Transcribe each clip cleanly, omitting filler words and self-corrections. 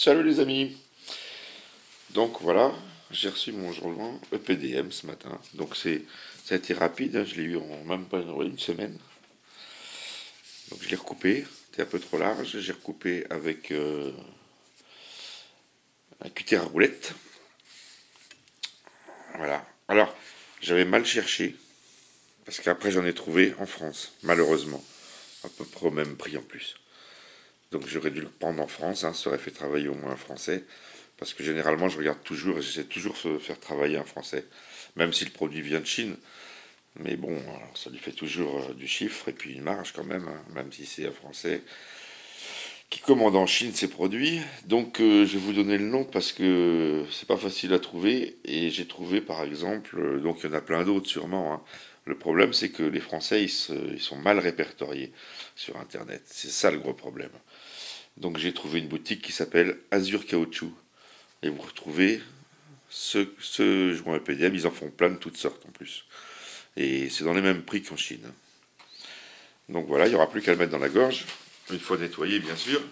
Salut les amis. Donc voilà, j'ai reçu mon journal EPDM ce matin. Donc ça a été rapide, hein, je l'ai eu en même pas une semaine. Donc je l'ai recoupé, c'était un peu trop large, j'ai recoupé avec un cutter à roulette. Voilà. Alors, j'avais mal cherché, parce qu'après j'en ai trouvé en France, malheureusement. À peu près au même prix en plus. Donc j'aurais dû le prendre en France, hein, ça aurait fait travailler au moins un Français. Parce que généralement, je regarde toujours et j'essaie toujours de faire travailler un Français. Même si le produit vient de Chine. Mais bon, alors, ça lui fait toujours du chiffre et puis une marge quand même, hein, même si c'est un Français qui commande en Chine ses produits. Donc je vais vous donner le nom parce que c'est pas facile à trouver. Et j'ai trouvé par exemple, donc il y en a plein d'autres sûrement, hein. Le problème c'est que les Français ils sont mal répertoriés sur Internet. C'est ça le gros problème. Donc j'ai trouvé une boutique qui s'appelle Azur Caoutchouc. Et vous retrouvez ce joint EPDM, ils en font plein de toutes sortes en plus. Et c'est dans les mêmes prix qu'en Chine. Donc voilà, il n'y aura plus qu'à le mettre dans la gorge, une fois nettoyé bien sûr.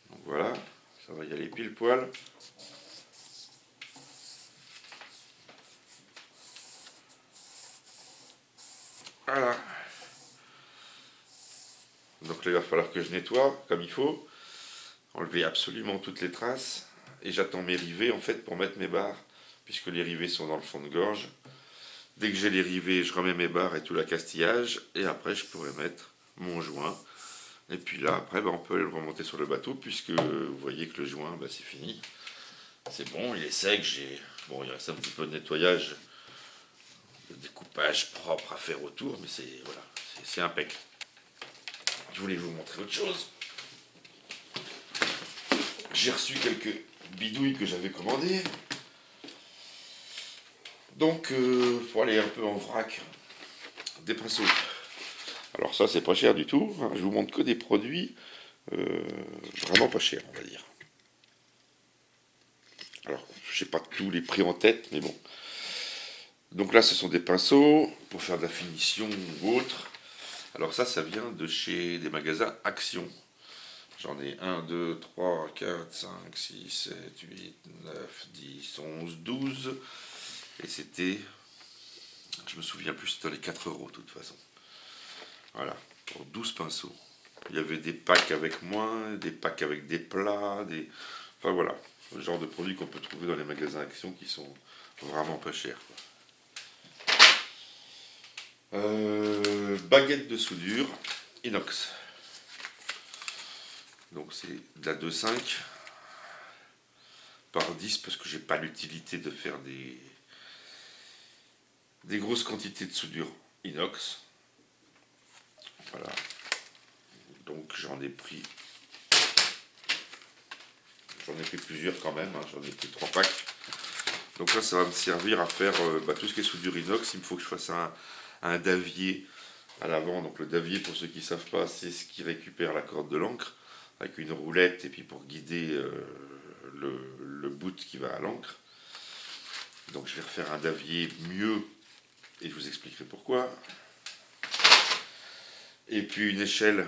Donc voilà, ça va y aller pile poil. Voilà. Donc là, il va falloir que je nettoie comme il faut. Enlever absolument toutes les traces. Et j'attends mes rivets en fait pour mettre mes barres, puisque les rivets sont dans le fond de gorge. Dès que j'ai les rivets, je remets mes barres et tout l'accastillage. Et après, je pourrai mettre mon joint. Et puis là, après, on peut le remonter sur le bateau, puisque vous voyez que le joint, c'est fini. C'est bon, il est sec. Bon, il reste un petit peu de nettoyage, de découpage propre à faire autour, mais voilà, c'est impec. Je voulais vous montrer autre chose. J'ai reçu quelques bidouilles que j'avais commandées. Donc, pour aller un peu en vrac, des pinceaux. Alors ça, c'est pas cher du tout, hein. Je vous montre que des produits vraiment pas chers, on va dire. Alors, j'ai pas tous les prix en tête, mais bon. Donc là, ce sont des pinceaux pour faire de la finition ou autre. Alors ça vient de chez des magasins Action. J'en ai 1, 2, 3, 4, 5, 6, 7, 8, 9, 10, 11, 12. Et c'était, je me souviens plus, c'était les 4 € de toute façon. Voilà, pour 12 pinceaux. Il y avait des packs avec moins, des packs avec des plats, enfin voilà, le genre de produits qu'on peut trouver dans les magasins Action qui sont vraiment pas chers, quoi. Baguette de soudure inox. Donc c'est de la 2,5 par 10 parce que j'ai pas l'utilité de faire des grosses quantités de soudure inox. Voilà. Donc j'en ai pris plusieurs quand même, hein. J'en ai pris 3 packs. Donc là ça va me servir à faire tout ce qui est soudure inox. Il me faut que je fasse un davier à l'avant. Donc le davier, pour ceux qui ne savent pas, c'est ce qui récupère la corde de l'encre avec une roulette et puis pour guider le bout qui va à l'encre. Donc je vais refaire un davier mieux et je vous expliquerai pourquoi. Et puis une échelle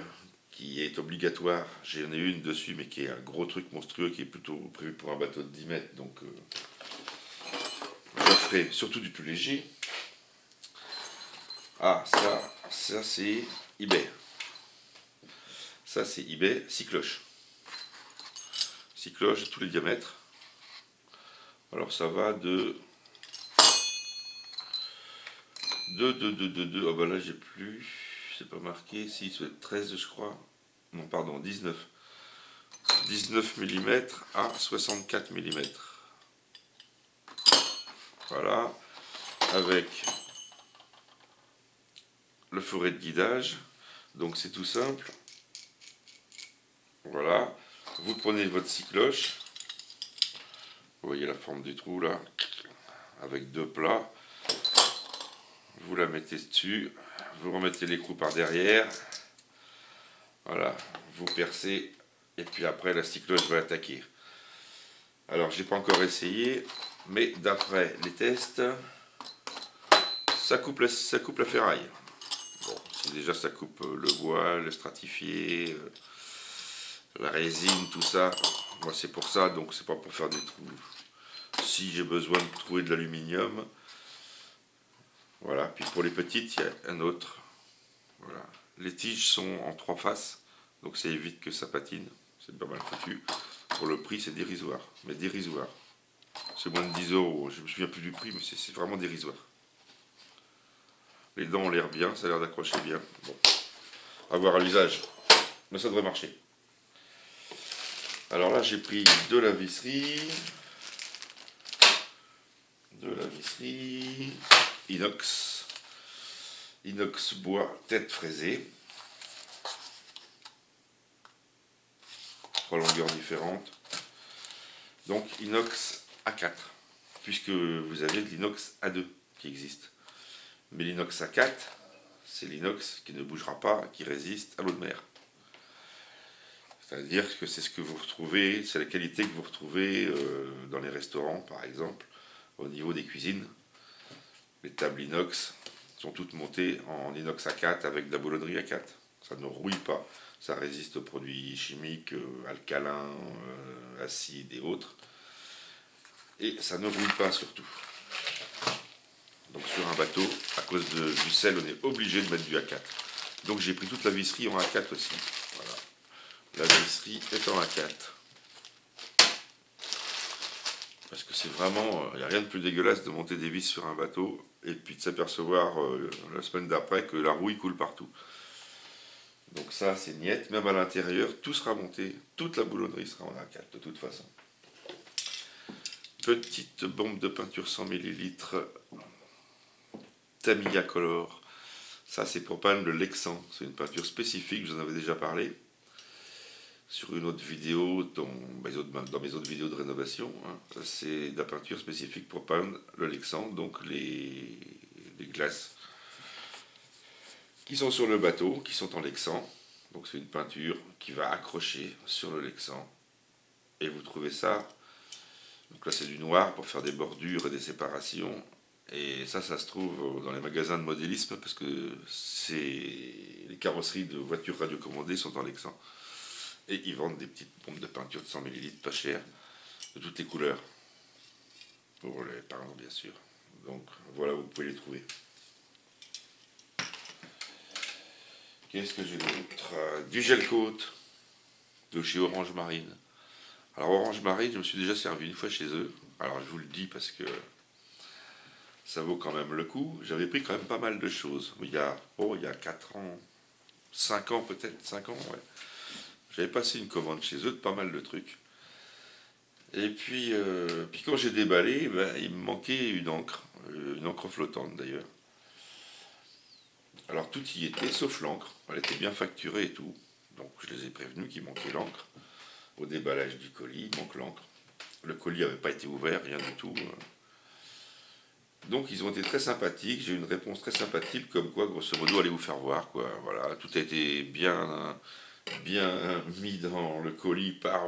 qui est obligatoire. J'en ai une dessus mais qui est un gros truc monstrueux qui est plutôt prévu pour un bateau de 10 mètres. Donc je ferai surtout du plus léger. Ah, ça c'est eBay. Ça c'est eBay, 6 cloches. 6 cloches de tous les diamètres. Alors ça va de... Ah bah là j'ai plus... C'est pas marqué, si, ça doit être 13 je crois. Non pardon, 19. 19 mm à 64 mm. Voilà. Avec le fourré de guidage. Donc c'est tout simple. Voilà. Vous prenez votre 6 cloches. Vous voyez la forme du trou là. Avec 2 plats. Vous la mettez dessus. Vous remettez l'écrou par derrière. Voilà. Vous percez. Et puis après la 6 cloches va attaquer. Alors j'ai pas encore essayé. Mais d'après les tests, ça coupe la ferraille. Bon, si déjà ça coupe le bois, le stratifié, la résine, tout ça, Moi c'est pour ça, donc c'est pas pour faire des trous. Si j'ai besoin de trouver de l'aluminium, voilà. Puis pour les petites, il y a un autre. Voilà. Les tiges sont en 3 faces, donc ça évite que ça patine. C'est pas mal foutu. Pour le prix, c'est dérisoire. Mais dérisoire. C'est moins de 10 euros. Je me souviens plus du prix, mais c'est vraiment dérisoire. Les dents ont l'air bien, ça a l'air d'accrocher bien. Bon, à voir à l'usage. Mais ça devrait marcher. Alors là, j'ai pris de la visserie. Inox. Inox bois, tête fraisée. 3 longueurs différentes. Donc inox A4, puisque vous avez de l'inox A2 qui existe. Mais l'inox A4, c'est l'inox qui ne bougera pas, qui résiste à l'eau de mer. C'est-à-dire que c'est ce que vous retrouvez, c'est la qualité que vous retrouvez dans les restaurants, par exemple, au niveau des cuisines. Les tables inox sont toutes montées en inox A4 avec de la boulonnerie A4. Ça ne rouille pas, ça résiste aux produits chimiques, alcalins, acides et autres. Et ça ne rouille pas surtout. Donc sur un bateau, à cause du sel, on est obligé de mettre du A4. Donc j'ai pris toute la visserie en A4 aussi. Voilà. La visserie est en A4. Parce que c'est vraiment, il n'y a rien de plus dégueulasse de monter des vis sur un bateau et puis de s'apercevoir la semaine d'après que la rouille coule partout. Donc ça c'est niette, même à l'intérieur, tout sera monté, toute la boulonnerie sera en A4 de toute façon. Petite bombe de peinture 100 ml Tamiya Color. Ça c'est pour peindre le Lexan, c'est une peinture spécifique, je vous en avais déjà parlé sur une autre vidéo, dans mes autres vidéos de rénovation. Hein. C'est de la peinture spécifique pour peindre le Lexan, donc les glaces qui sont sur le bateau, qui sont en Lexan. Donc c'est une peinture qui va accrocher sur le Lexan. Et vous trouvez ça, donc là c'est du noir pour faire des bordures et des séparations. Et ça se trouve dans les magasins de modélisme parce que les carrosseries de voitures radiocommandées sont en Lexan. Et ils vendent des petites pompes de peinture de 100 ml pas chères, de toutes les couleurs. Pour les parents bien sûr. Donc voilà, vous pouvez les trouver. Qu'est-ce que j'ai d'autre? Du gel coat de chez Orange Marine. Alors Orange Marine, je me suis déjà servi une fois chez eux. Alors je vous le dis parce que ça vaut quand même le coup. J'avais pris quand même pas mal de choses. Il y a 4 ans, 5 ans peut-être, 5 ans, ouais. J'avais passé une commande chez eux de pas mal de trucs. Et puis quand j'ai déballé, il me manquait une encre flottante d'ailleurs. Alors tout y était, sauf l'encre. Elle était bien facturée et tout. Donc je les ai prévenus qu'il manquait l'encre. Au déballage du colis, il manque l'encre. Le colis n'avait pas été ouvert, rien du tout. Donc ils ont été très sympathiques, j'ai eu une réponse très sympathique, comme quoi, grosso modo, allez vous faire voir, quoi. Voilà, tout a été bien mis dans le colis par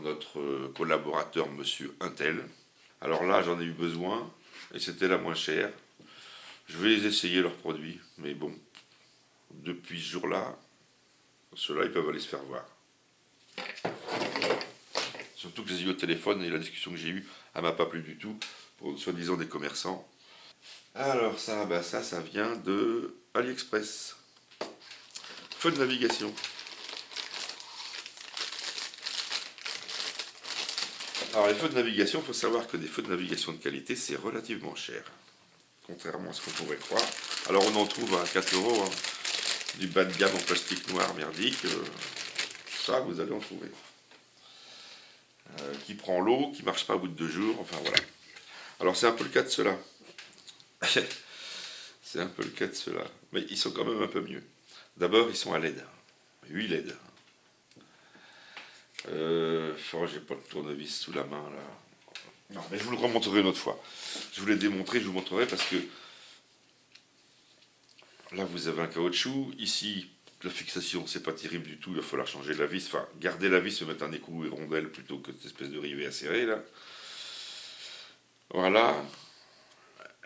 notre collaborateur, monsieur Intel. Alors là, j'en ai eu besoin, et c'était la moins chère. Je vais les essayer, leurs produits, mais bon, depuis ce jour-là, ceux-là, ils peuvent aller se faire voir. Surtout que j'ai eu au téléphone, et la discussion que j'ai eue, elle m'a pas plu du tout, pour soi-disant des commerçants. Alors ça, ça vient de AliExpress. Feu de navigation. Alors les feux de navigation, il faut savoir que des feux de navigation de qualité, c'est relativement cher. Contrairement à ce qu'on pourrait croire. Alors on en trouve à 4 euros, hein, du bas de gamme en plastique noir merdique. Ça, vous allez en trouver. Qui prend l'eau, qui ne marche pas au bout de 2 jours, enfin voilà. Alors c'est un peu le cas de ceux-là. C'est un peu le cas de ceux-là. Mais ils sont quand même un peu mieux. D'abord, ils sont à LED. 8 LED. J'ai pas de tournevis sous la main là. Non, mais je vous le remontrerai une autre fois. Je vous l'ai démontré, je vous le montrerai parce que là vous avez un caoutchouc. Ici, la fixation c'est pas terrible du tout. Il va falloir changer la vis. Enfin, garder la vis, se mettre un écrou et rondelle plutôt que cette espèce de rivet à serrer là. Voilà.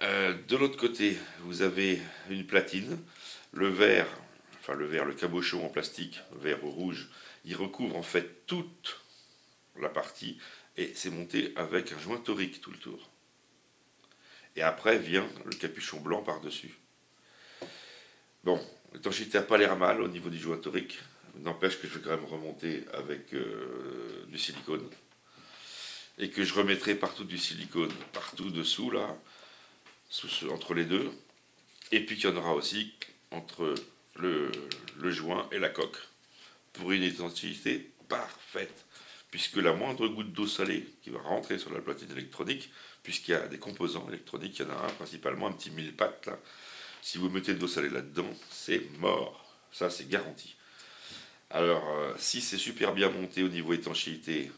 De l'autre côté, vous avez une platine. Le verre, le cabochon en plastique, vert ou rouge, il recouvre en fait toute la partie, et c'est monté avec un joint torique tout le tour. Et après vient le capuchon blanc par-dessus. Bon, l'étanchéité n'a pas l'air mal au niveau du joint torique, n'empêche que je vais quand même remonter avec du silicone. Et que je remettrai partout du silicone, partout dessous là, entre les deux. Et puis qu'il y en aura aussi entre le joint et la coque, pour une étanchéité parfaite. Puisque la moindre goutte d'eau salée qui va rentrer sur la platine électronique, puisqu'il y a des composants électroniques, il y en a un principalement, un petit mille pattes là. Si vous mettez de l'eau salée là-dedans, c'est mort. Ça, c'est garanti. Alors, si c'est super bien monté au niveau étanchéité,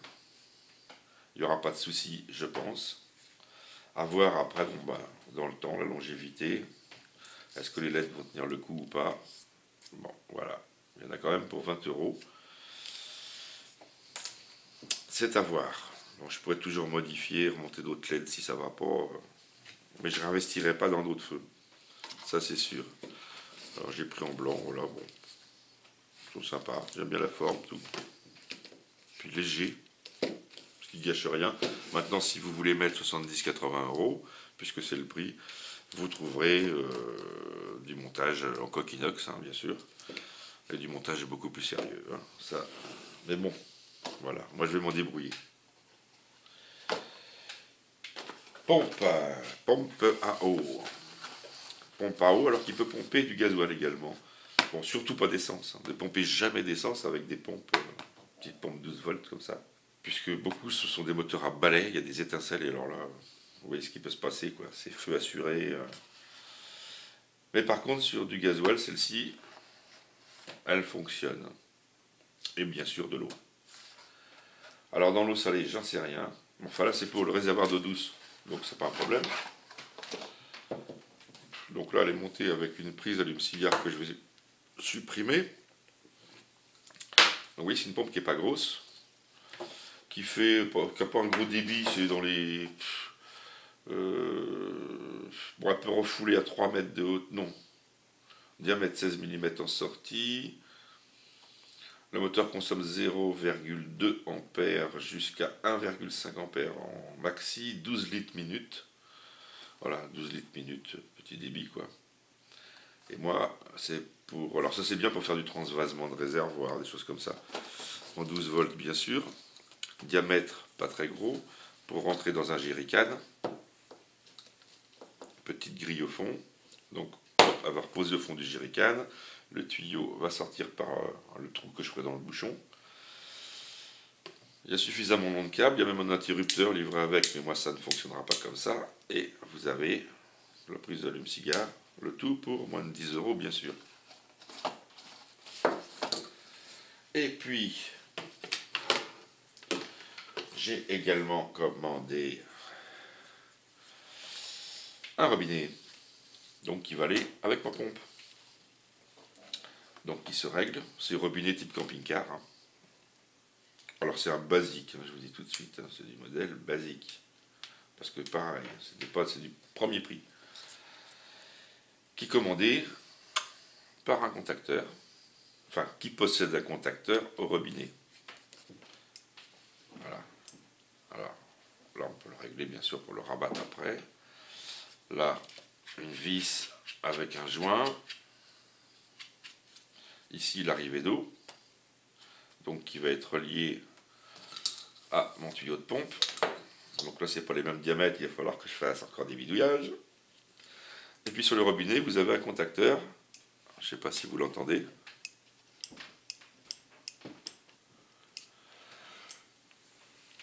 il n'y aura pas de souci, je pense. À voir après, bon, bah, dans le temps, la longévité. Est-ce que les LED vont tenir le coup ou pas? Bon, voilà. Il y en a quand même pour 20 €. C'est à voir. Bon, je pourrais toujours modifier, remonter d'autres LED si ça va pas. Mais je ne réinvestirai pas dans d'autres feux. Ça, c'est sûr. Alors, j'ai pris en blanc, voilà, bon. Tout sympa. J'aime bien la forme, tout. Puis léger. Ce qui gâche rien. Maintenant, si vous voulez mettre 70-80 €, puisque c'est le prix, vous trouverez du montage en coque inox, hein, bien sûr. Et du montage beaucoup plus sérieux. Hein, ça. Mais bon, voilà. Moi, je vais m'en débrouiller. Pompe à eau. Pompe à eau, alors qu'il peut pomper du gasoil également. Bon, surtout pas d'essence. Hein. Ne pompez jamais d'essence avec des pompes, petites pompes 12 volts comme ça. Puisque beaucoup, ce sont des moteurs à balai, il y a des étincelles, et alors là, vous voyez ce qui peut se passer, quoi. C'est feu assuré. Mais par contre, sur du gasoil, celle-ci, elle fonctionne. Et bien sûr, de l'eau. Alors, dans l'eau salée, j'en sais rien. Enfin, là, c'est pour le réservoir d'eau douce, donc c'est pas un problème. Donc là, elle est montée avec une prise allume-cigare que je vais supprimer. Donc oui, c'est une pompe qui n'est pas grosse, qui n'a pas un gros débit, c'est dans les... bon, elle peut refouler à 3 mètres de haute, non. Diamètre 16 mm en sortie. Le moteur consomme 0,2 A jusqu'à 1,5 A en maxi, 12 litres minute. Voilà, 12 litres minute, petit débit quoi. Et moi, c'est pour... Alors ça c'est bien pour faire du transvasement de réservoir, des choses comme ça. En 12 volts bien sûr. Diamètre pas très gros. Pour rentrer dans un jerrycan. Petite grille au fond. Donc, avoir posé au fond du jerrycan. Le tuyau va sortir par le trou que je ferai dans le bouchon. Il y a suffisamment long de câble. Il y a même un interrupteur livré avec, mais moi ça ne fonctionnera pas comme ça. Et vous avez la prise d'allume-cigare. Le tout pour moins de 10 € bien sûr. Et puis, j'ai également commandé un robinet. Donc qui va aller avec ma pompe. Donc qui se règle. C'est robinet type camping-car. Hein. Alors c'est un basique, hein, je vous dis tout de suite. Hein, c'est du modèle basique. Parce que pareil, c'est du premier prix. Qui est commandé par un contacteur. Enfin, qui possède un contacteur au robinet. Voilà. Alors, là on peut le régler bien sûr pour le rabattre après. Là, une vis avec un joint. Ici, l'arrivée d'eau. Donc, qui va être relié à mon tuyau de pompe. Donc là, c'est pas les mêmes diamètres, il va falloir que je fasse encore des bidouillages. Et puis sur le robinet, vous avez un contacteur. Je ne sais pas si vous l'entendez.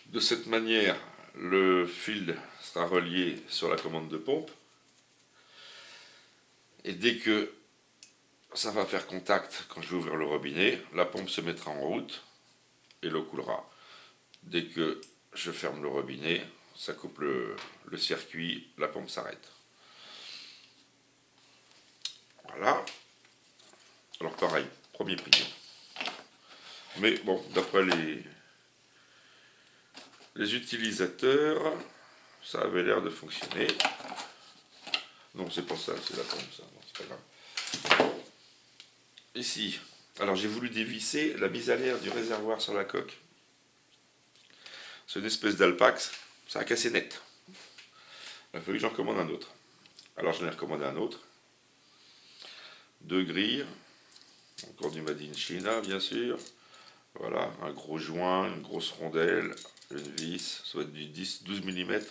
De cette manière, le fil sera relié sur la commande de pompe. Et dès que ça va faire contact, quand je vais ouvrir le robinet, la pompe se mettra en route et l'eau coulera. Dès que je ferme le robinet, ça coupe le circuit, la pompe s'arrête. Voilà. Alors pareil, premier prix. Mais bon, d'après les utilisateurs, ça avait l'air de fonctionner. Non, c'est pas ça, c'est la pompe, ça. Non, c'est pas grave. Ici, alors j'ai voulu dévisser la mise à l'air du réservoir sur la coque. C'est une espèce d'Alpax, ça a cassé net. Il a fallu que j'en commande un autre. Alors j'en ai recommandé un autre. 2 grilles, encore du Made in China bien sûr. Voilà, un gros joint, une grosse rondelle, une vis, ça va être du 10-12 mm.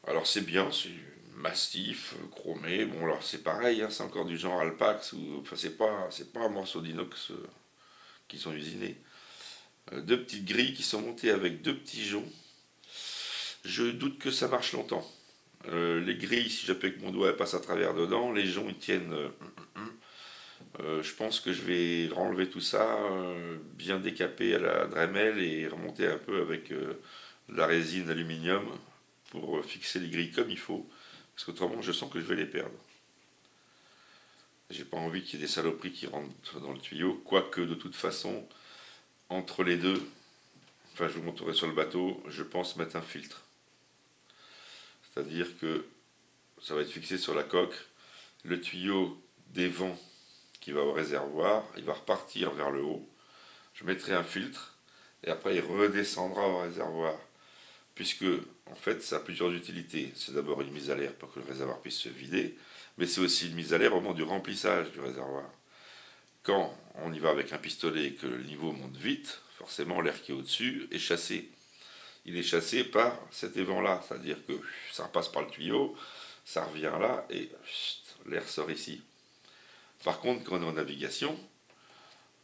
Alors c'est bien, c'est massif, chromé. Bon alors c'est pareil, hein, c'est encore du genre Alpax, enfin c'est pas un morceau d'inox qui sont usinés. 2 petites grilles qui sont montées avec 2 petits joncs. Je doute que ça marche longtemps. Les grilles, si j'appuie avec mon doigt, elles passent à travers dedans. Les joncs, ils tiennent. Je pense que je vais renlever tout ça, bien décaper à la Dremel et remonter un peu avec de la résine aluminium pour fixer les grilles comme il faut. Parce qu'autrement, je sens que je vais les perdre. J'ai pas envie qu'il y ait des saloperies qui rentrent dans le tuyau. Quoique, de toute façon, entre les deux, enfin, je vous montrerai sur le bateau, je pense mettre un filtre. C'est-à-dire que ça va être fixé sur la coque. Le tuyau des vents qui va au réservoir, il va repartir vers le haut. Je mettrai un filtre et après il redescendra au réservoir. Puisque, en fait, ça a plusieurs utilités. C'est d'abord une mise à l'air pour que le réservoir puisse se vider, mais c'est aussi une mise à l'air au moment du remplissage du réservoir. Quand on y va avec un pistolet et que le niveau monte vite, forcément l'air qui est au-dessus est chassé. Il est chassé par cet évent-là, c'est-à-dire que ça repasse par le tuyau, ça revient là et l'air sort ici. Par contre, quand on est en navigation,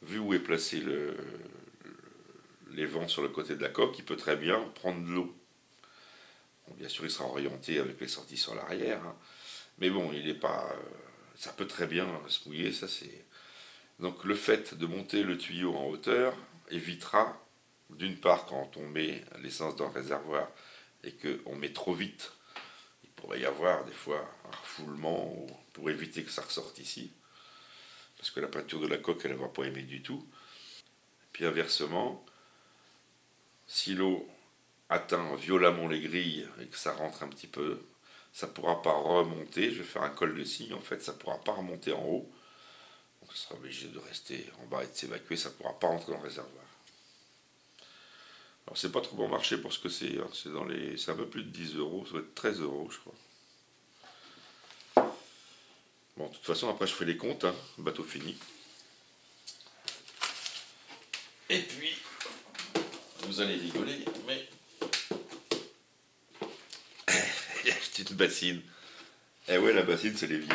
vu où est placé les vents sur le côté de la coque, il peut très bien prendre de l'eau. Bon, bien sûr, il sera orienté avec les sorties sur l'arrière, hein. Mais bon, il n'est pas. Ça peut très bien se mouiller, ça c'est. Donc le fait de monter le tuyau en hauteur évitera, d'une part, quand on met l'essence dans le réservoir et qu'on met trop vite, il pourrait y avoir des fois un refoulement pour éviter que ça ressorte ici. Parce que la peinture de la coque, elle ne va pas aimer du tout. Puis inversement, si l'eau atteint violemment les grilles et que ça rentre un petit peu, ça ne pourra pas remonter. Je vais faire un col de scie, en fait, ça ne pourra pas remonter en haut. Donc, ça sera obligé de rester en bas et de s'évacuer, ça ne pourra pas rentrer dans le réservoir. Alors, c'est pas trop bon marché pour ce que c'est, hein. C'est un peu plus de 10 euros, ça doit être 13 euros, je crois. Bon, de toute façon, après, je fais les comptes, hein, bateau fini. Et puis, vous allez rigoler, mais j'ai acheté une bassine. Eh ouais, la bassine, c'est l'évier.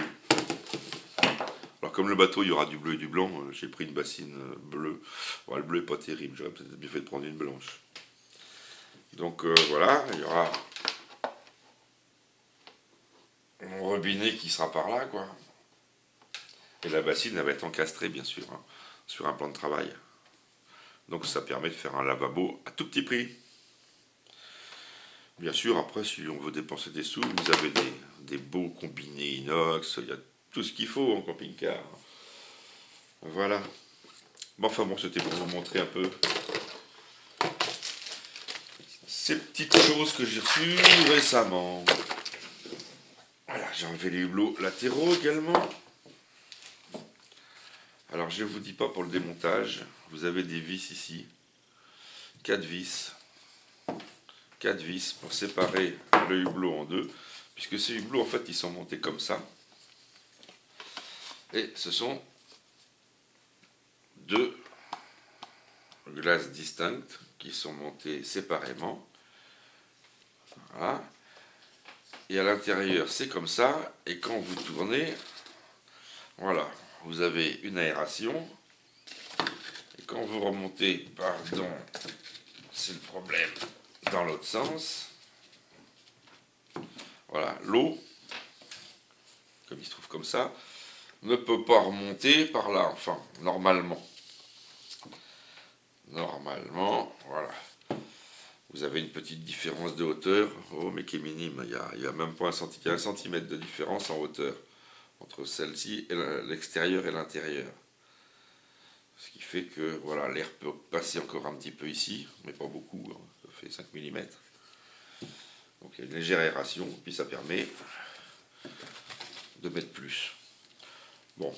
Alors, comme le bateau, il y aura du bleu et du blanc, j'ai pris une bassine bleue. Bon, le bleu n'est pas terrible, j'aurais peut-être bien fait de prendre une blanche. Donc voilà, il y aura mon robinet qui sera par là, quoi. Et la bassine, elle va être encastrée, bien sûr, hein, sur un plan de travail. Donc ça permet de faire un lavabo à tout petit prix. Bien sûr, après, si on veut dépenser des sous, vous avez des beaux combinés inox, il y a tout ce qu'il faut en camping-car. Voilà. Bon, enfin bon, c'était pour vous montrer un peu ces petites choses que j'ai reçues récemment. Voilà, j'ai enlevé les hublots latéraux également. Alors, je ne vous dis pas pour le démontage, vous avez des vis ici. 4 vis. 4 vis pour séparer le hublot en deux, puisque ces hublots, en fait, ils sont montés comme ça. Et ce sont 2 glaces distinctes qui sont montées séparément. Voilà. Et à l'intérieur, c'est comme ça. Et quand vous tournez, voilà, vous avez une aération. Et quand vous remontez, pardon, c'est le problème, dans l'autre sens, voilà, l'eau, comme il se trouve comme ça, ne peut pas remonter par là, enfin, normalement. Normalement, voilà. Vous avez une petite différence de hauteur, oh, mais qui est minime. Il n'y a même pas un centimètre de différence en hauteur entre celle-ci et l'extérieur et l'intérieur. Ce qui fait que voilà, l'air peut passer encore un petit peu ici, mais pas beaucoup, hein, ça fait 5 mm. Donc il y a une légère aération, puis ça permet de mettre plus. Bon,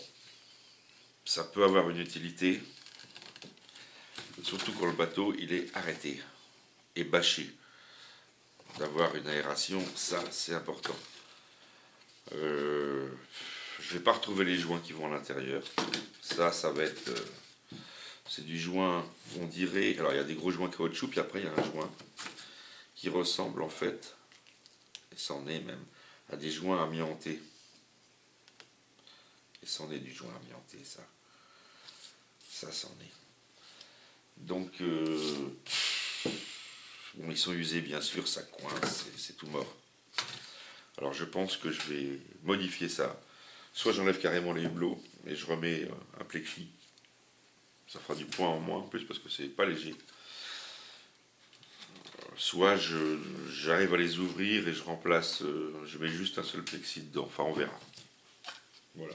ça peut avoir une utilité. surtout quand le bateau il est arrêté et bâché. D'avoir une aération, ça c'est important. Je vais pas retrouver les joints qui vont à l'intérieur. Ça va être... c'est du joint, on dirait... Alors il y a des gros joints caoutchouc, puis après il y a un joint qui ressemble en fait, et c'en est même, à des joints amiantés. Et c'en est du joint amianté, ça. Ça c'en est. Donc, bon, ils sont usés bien sûr, ça coince, c'est tout mort. Alors je pense que je vais modifier ça. Soit j'enlève carrément les hublots et je remets un plexi. Ça fera du poids en moins en plus parce que c'est pas léger. Soit j'arrive à les ouvrir et je remplace, je mets juste un seul plexi dedans. Enfin on verra. Voilà.